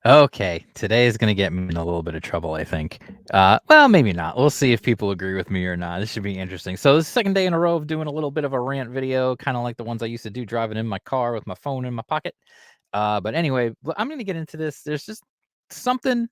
Okay, today is gonna get me in a little bit of trouble, I think. Well, maybe not. We'll see if people agree with me or not. This should be interesting. So, this is the second day in a row of doing a little bit of a rant video, kind of like the ones I used to do driving in my car with my phone in my pocket. But anyway, I'm gonna get into this. There's just something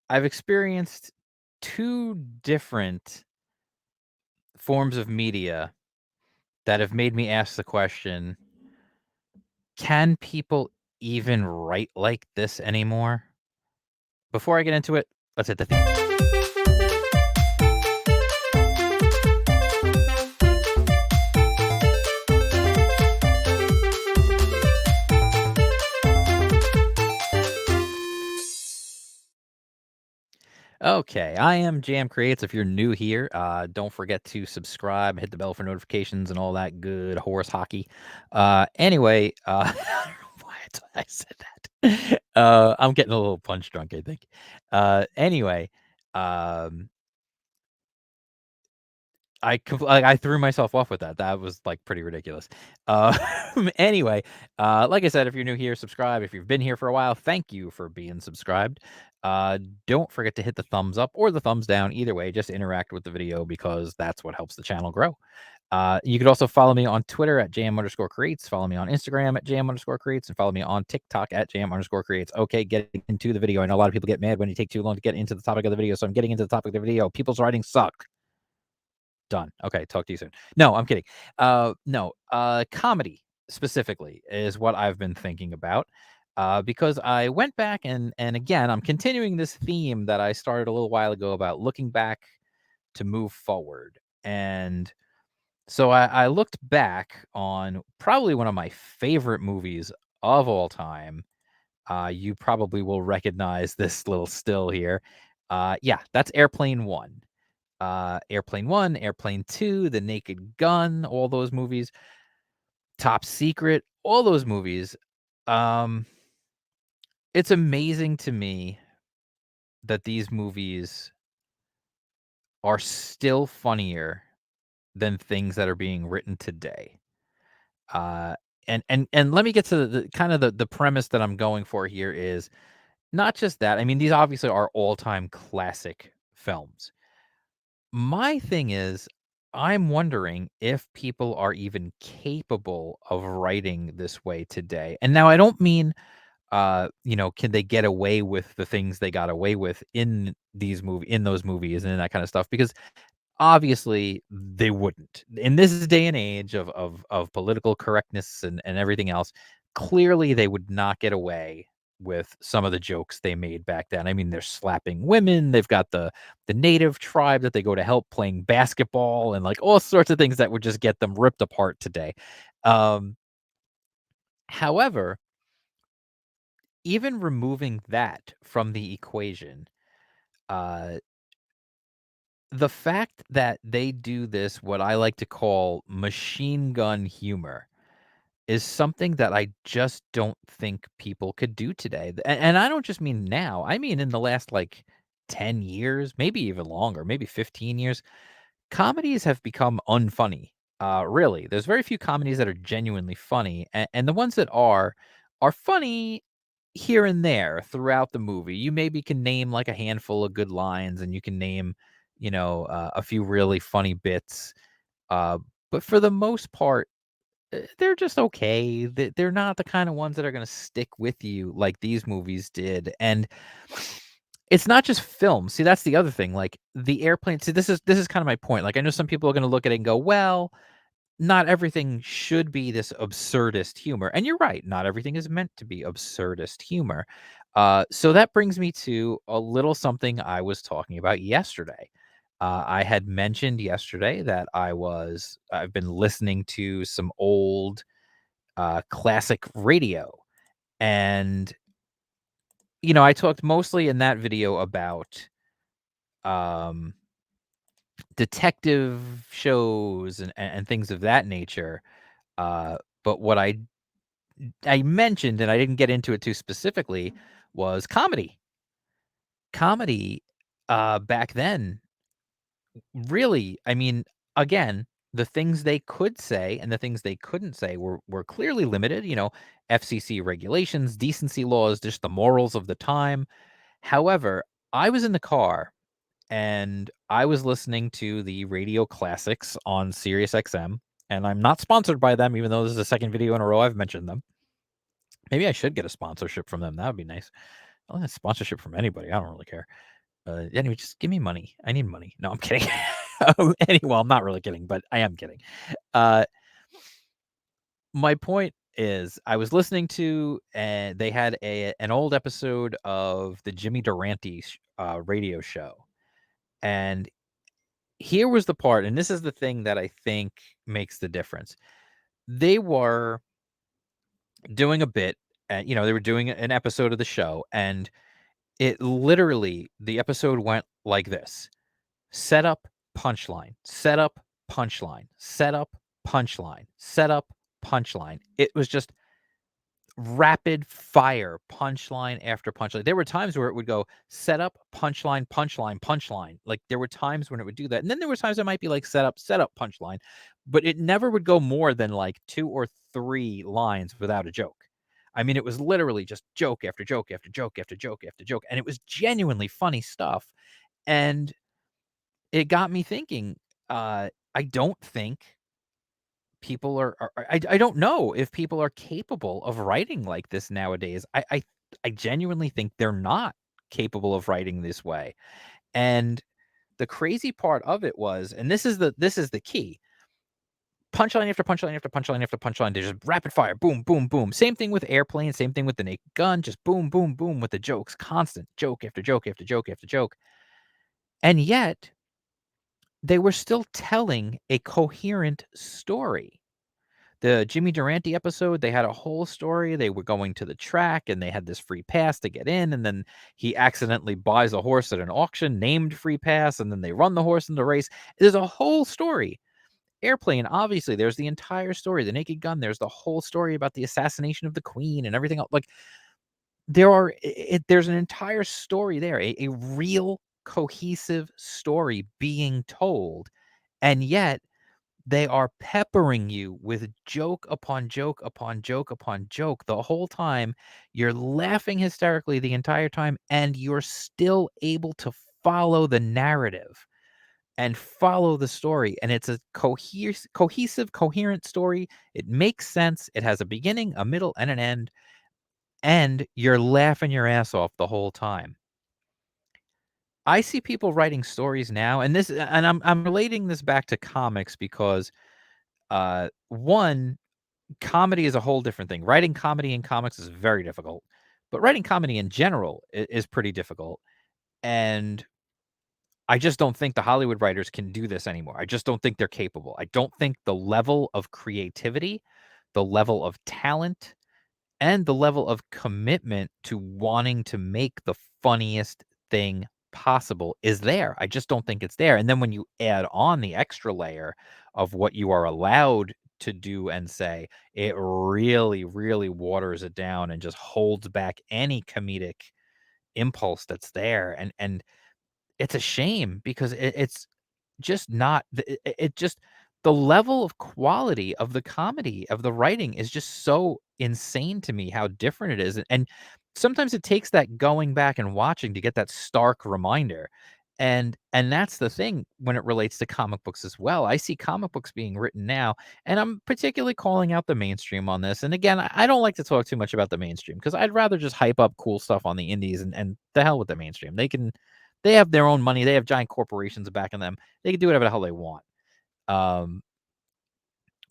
I've experienced two different forms of media that have made me ask the question, can people even write like this anymore? Before I get into it, let's hit the theme. Okay, I am Jam Creates. If you're new here, don't forget to subscribe, hit the bell for notifications, and all that good horse hockey. Anyway, I don't know why I said that. I'm getting a little punch drunk, I think. Anyway, um, I threw myself off with that. That was, like, pretty ridiculous. Uh, anyway, like I said, if you're new here, subscribe. If you've been here for a while, thank you for being subscribed. Don't forget to hit the thumbs up or the thumbs down. Either way, just interact with the video because that's what helps the channel grow. You could also follow me on Twitter at jam_creates, follow me on Instagram at jam_creates, and follow me on TikTok at jam_creates. Okay, getting into the video. I know a lot of people get mad when you take too long to get into the topic of the video, so I'm getting into the topic of the video. People's writing suck. Done. Okay, talk to you soon. No, I'm kidding. No, comedy specifically is what I've been thinking about. Because I went back and again, I'm continuing this theme that I started a little while ago about looking back to move forward. And so I looked back on probably one of my favorite movies of all time. You probably will recognize this little still here. Yeah, that's Airplane One. Airplane 1, Airplane 2, The Naked Gun, all those movies, Top Secret, all those movies. Um, it's amazing to me that these movies are still funnier than things that are being written today. Uh, and let me get to the kind of the premise that I'm going for here is not just that. I mean, these obviously are all-time classic films. My thing is, I'm wondering if people are even capable of writing this way today. And now I don't mean, can they get away with the things they got away with in those movies and that kind of stuff? Because obviously they wouldn't. In this day and age of political correctness and everything else, clearly they would not get away with some of the jokes they made back then. I mean, they're slapping women, they've got the native tribe that they go to help playing basketball and like all sorts of things that would just get them ripped apart today. Um, however, even removing that from the equation, uh the fact that they do this, what I like to call machine gun humor, is something that I just don't think people could do today. And I don't just mean now, I mean in the last like 10 years, maybe even longer, maybe 15 years. Comedies have become unfunny. Really, there's very few comedies that are genuinely funny, and the ones that are funny here and there throughout the movie. You maybe can name like a handful of good lines, and you can name, a few really funny bits. Uh, but for the most part, they're just okay. They're not the kind of ones that are going to stick with you like these movies did, and it's not just film. See, that's the other thing, like, the airplane see, this is kinda my point, like, I know some people are gonna look at it and go, "Well, not everything should be this absurdist humor," and you're right, not everything is meant to be absurdist humor. So that brings me to a little something I was talking about yesterday. I had mentioned yesterday that I've been listening to some old, classic radio, and, I talked mostly in that video about, um detective shows and things of that nature. But what I mentioned, and I didn't get into it too specifically, was comedy. Comedy, back then, really, I mean, again, the things they could say and the things they couldn't say were clearly limited. FCC regulations, decency laws, just the morals of the time. However, I was in the car and I was listening to the Radio Classics on Sirius XM, and I'm not sponsored by them, even though this is the second video in a row I've mentioned them. Maybe I should get a sponsorship from them. That would be nice. I don't want a sponsorship from anybody. I don't really care. Anyway, just give me money. I need money. No, I'm kidding. Well, I'm not really kidding, but I am kidding. Uh, my point is, I was listening to, and they had an old episode of the Jimmy Durante radio show, and here was the part, and this is the thing that I think makes the difference. They were doing a bit, and they were doing an episode of the show, and it literally the episode went like this: setup, punchline, setup, punchline, setup, punchline, setup, punchline. It was just rapid fire punchline after punchline. There were times where it would go setup, punchline, punchline, punchline. Like there were times when it would do that. And then there were times it might be like setup, punchline, but it never would go more than like 2 or 3 lines without a joke. I mean, it was literally just joke after joke after joke after joke after joke. And it was genuinely funny stuff. And it got me thinking, I don't think people I don't know if people are capable of writing like this nowadays. I genuinely think they're not capable of writing this way. And the crazy part of it was, and this is the key. Punchline after punchline after punchline after punchline. They just rapid fire, boom, boom, boom. Same thing with Airplane, same thing with The Naked Gun, just boom, boom, boom with the jokes, constant joke after joke after joke after joke. And yet, they were still telling a coherent story. The Jimmy Durante episode, they had a whole story. They were going to the track and they had this free pass to get in. And then he accidentally buys a horse at an auction named Free Pass. And then they run the horse in the race. There's a whole story. Airplane, obviously, there's the entire story. The Naked Gun, there's the whole story about the assassination of the Queen and everything else. Like there's an entire story there, a real cohesive story being told. And yet, they are peppering you with joke upon joke upon joke upon joke the whole time. You're laughing hysterically the entire time, and you're still able to follow the narrative and follow the story. And it's a cohesive, coherent story. It makes sense. It has a beginning, a middle, and an end, and you're laughing your ass off the whole time. I see people writing stories now, and I'm relating this back to comics because one, comedy is a whole different thing. Writing comedy in comics is very difficult, but writing comedy in general is pretty difficult. And I just don't think the Hollywood writers can do this anymore. I just don't think they're capable. I don't think the level of creativity, the level of talent, and the level of commitment to wanting to make the funniest thing possible is there. I just don't think it's there. And then when you add on the extra layer of what you are allowed to do and say, it really, really waters it down and just holds back any comedic impulse that's there. And it's a shame because it's just not it just the level of quality of the comedy, of the writing is just so insane to me how different it is, and sometimes it takes that going back and watching to get that stark reminder, and that's the thing when it relates to comic books as well. I see comic books being written now, and I'm particularly calling out the mainstream on this, and again, I don't like to talk too much about the mainstream because 'cause I'd rather just hype up cool stuff on the indies and the hell with the mainstream. They have their own money, they have giant corporations backing them. They can do whatever the hell they want. Um,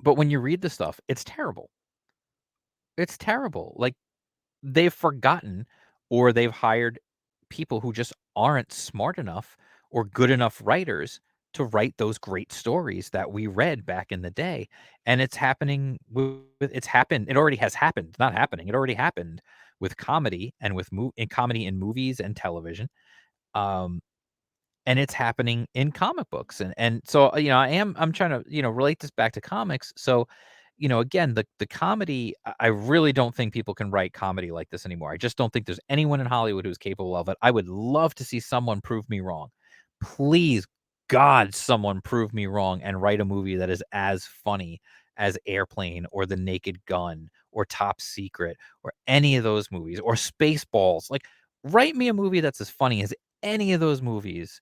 but when you read the stuff, it's terrible. It's terrible. Like, they've forgotten or they've hired people who just aren't smart enough or good enough writers to write those great stories that we read back in the day. And it's happening it's happened. It already has happened. Not happening. It already happened with comedy and with in comedy in movies and television. Um, and it's happening in comic books, and so, I'm trying to, relate this back to comics. So, again, the comedy, I really don't think people can write comedy like this anymore. I just don't think there's anyone in Hollywood who's capable of it. I would love to see someone prove me wrong. Please, God, someone prove me wrong and write a movie that is as funny as Airplane or The Naked Gun or Top Secret or any of those movies or Spaceballs. Like, write me a movie that's as funny as any of those movies,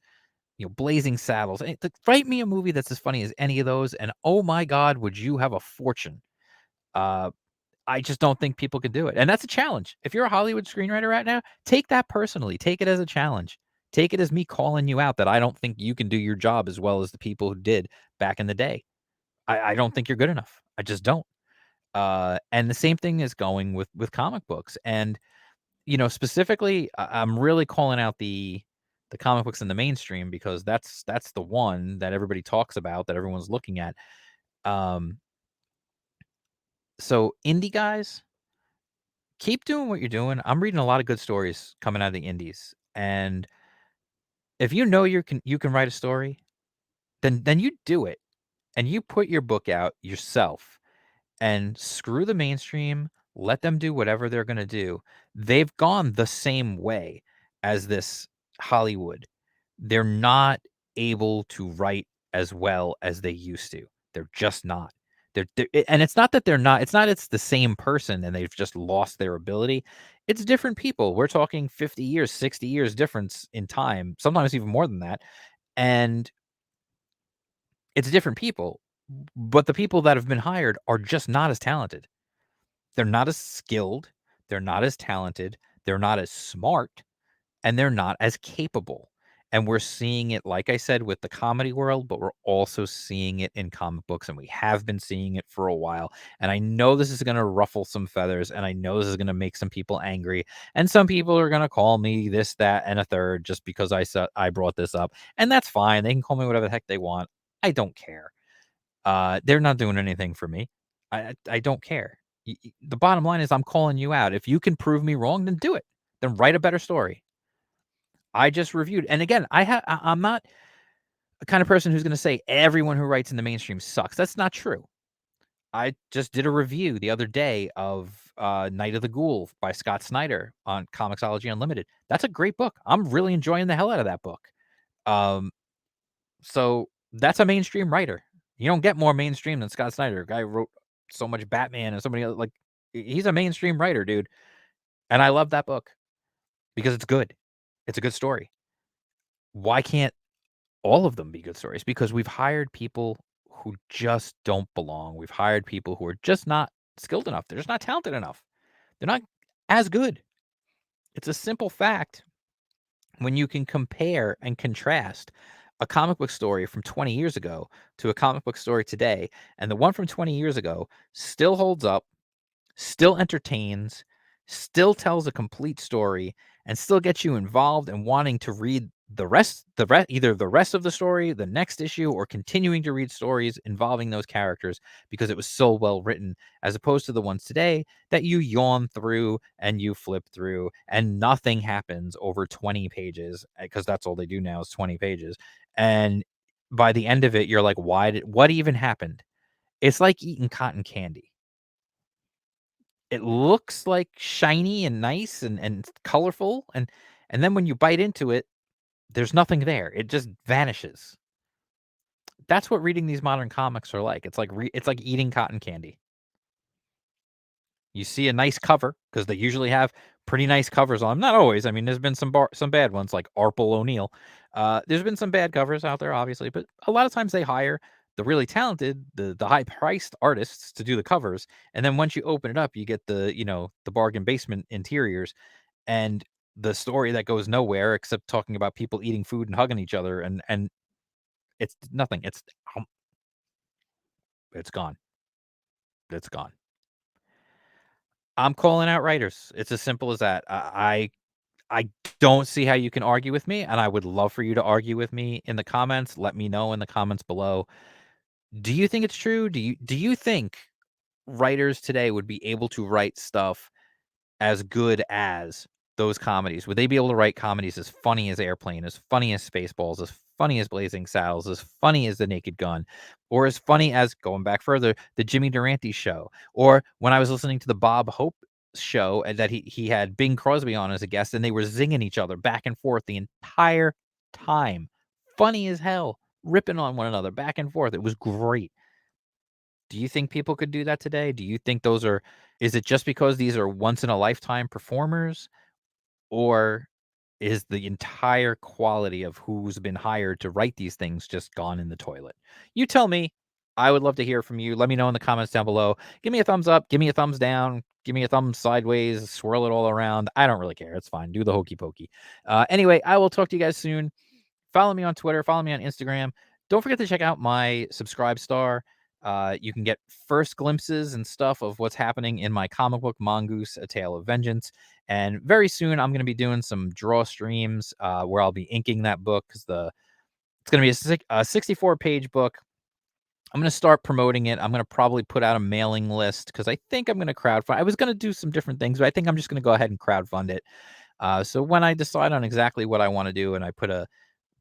Blazing Saddles. Write me a movie that's as funny as any of those, and oh my god, would you have a fortune. Uh, I just don't think people can do it, and that's a challenge. If you're a Hollywood screenwriter right now, take that personally, take it as a challenge. Take it as me calling you out that I don't think you can do your job as well as the people who did back in the day. I don't think you're good enough. I just don't. And the same thing is going with comic books, and, specifically, I'm really calling out the comic books in the mainstream because that's the one that everybody talks about, that everyone's looking at. Um, so indie guys, keep doing what you're doing. I'm reading a lot of good stories coming out of the indies, and if you can write a story, then you do it, and you put your book out yourself, and screw the mainstream, let them do whatever they're gonna do. They've gone the same way as this Hollywood. They're not able to write as well as they used to. They're just not. And it's not that they're not, it's the same person and they've just lost their ability. It's different people. We're talking 50 years, 60 years difference in time, sometimes even more than that. And it's different people. But the people that have been hired are just not as talented. They're not as skilled, they're not as talented, they're not as smart, and they're not as capable. And we're seeing it, like I said, with the comedy world, but we're also seeing it in comic books, and we have been seeing it for a while. And I know this is gonna ruffle some feathers, and I know this is gonna make some people angry, and some people are gonna call me this, that, and a third just because I brought this up, and that's fine. They can call me whatever the heck they want. I don't care. They're not doing anything for me. I don't care. The bottom line is I'm calling you out. If you can prove me wrong, then do it. Then write a better story. I just reviewed, and again, I'm not the kind of person who's gonna say everyone who writes in the mainstream sucks. That's not true. I just did a review the other day of, Night of the Ghoul by Scott Snyder on Comixology Unlimited. That's a great book. I'm really enjoying the hell out of that book. Um, so that's a mainstream writer. You don't get more mainstream than Scott Snyder. Guy wrote so much Batman and so many other, like, he's a mainstream writer, dude, and I love that book because it's good. It's a good story. Why can't all of them be good stories? Because we've hired people who just don't belong. We've hired people who are just not skilled enough. They're just not talented enough. They're not as good. It's a simple fact when you can compare and contrast a comic book story from 20 years ago to a comic book story today, and the one from 20 years ago still holds up, still entertains, still tells a complete story, and still gets you involved and wanting to read either the rest of the story, the next issue, or continuing to read stories involving those characters because it was so well written, as opposed to the ones today that you yawn through and you flip through and nothing happens over 20 pages because that's all they do now is 20 pages. And by the end of it, you're like, what even happened? It's like eating cotton candy. It looks, like, shiny and nice and colorful, and then when you bite into it, there's nothing there. It just vanishes. That's what reading these modern comics are like. It's like eating cotton candy. You see a nice cover because they usually have pretty nice covers on 'em. Not always. I mean, there's been some bad ones like Arple O'Neil. There's been some bad covers out there, obviously, but a lot of times they hire the really talented, the high priced artists to do the covers, and then once you open it up, you get the bargain basement interiors and the story that goes nowhere except talking about people eating food and hugging each other, and it's nothing. Um, it's gone. It's gone. I'm calling out writers. It's as simple as that. I don't see how you can argue with me, and I would love for you to argue with me in the comments. Let me know in the comments below. Do you think it's true? Do you think writers today would be able to write stuff as good as those comedies? Would they be able to write comedies as funny as Airplane, as funny as Spaceballs, as funny as Blazing Saddles, as funny as The Naked Gun, or as funny as, going back further, the Jimmy Durante Show? Or when I was listening to the Bob Hope show and that he had Bing Crosby on as a guest, and they were zinging each other back and forth the entire time. Funny as hell, ripping on one another back and forth. It was great. Do you think people could do that today? Do you think those are is it just because these are once in a lifetime performers, or is the entire quality of who's been hired to write these things just gone in the toilet? You tell me. I would love to hear from you. Let me know in the comments down below. Give me a thumbs up, give me a thumbs down, give me a thumb sideways, swirl it all around. I don't really care. It's fine. Do the hokey pokey. Anyway, I will talk to you guys soon. Follow me on Twitter, follow me on Instagram. Don't forget to check out my Subscribe Star. You can get first glimpses and stuff of what's happening in my comic book, Mongoose: A Tale of Vengeance. And very soon, I'm going to be doing some draw streams where I'll be inking that book because it's going to be a 64-page book. I'm going to start promoting it. I'm going to probably put out a mailing list because I think I'm going to crowdfund. I was going to do some different things, but I think I'm just going to go ahead and crowdfund it. So when I decide on exactly what I want to do and I put a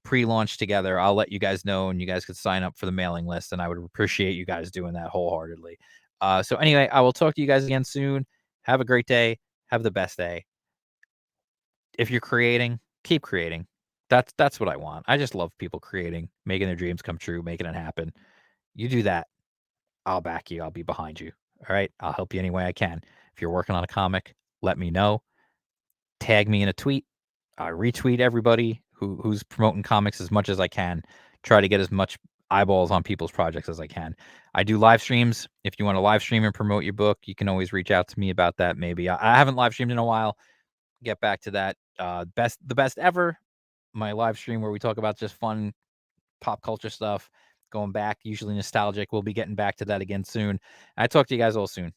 pre-launch together, I'll let you guys know, and you guys could sign up for the mailing list, and I would appreciate you guys doing that wholeheartedly. So anyway, I will talk to you guys again soon. Have a great day. Have the best day. If you're creating, keep creating. That's what I want. I just love people creating, making their dreams come true, making it happen. You do that, I'll back you. I'll be behind you. All right. I'll help you any way I can. If you're working on a comic, let me know. Tag me in a tweet. I retweet everybody who's promoting comics as much as I can. Try to get as much eyeballs on people's projects as I can. I do live streams. If you want to live stream and promote your book, you can always reach out to me about that. Maybe I haven't live streamed in a while. Get back to that. The best ever. My live stream where we talk about just fun pop culture stuff. Going back, usually nostalgic. We'll be getting back to that again soon. I talk to you guys all soon.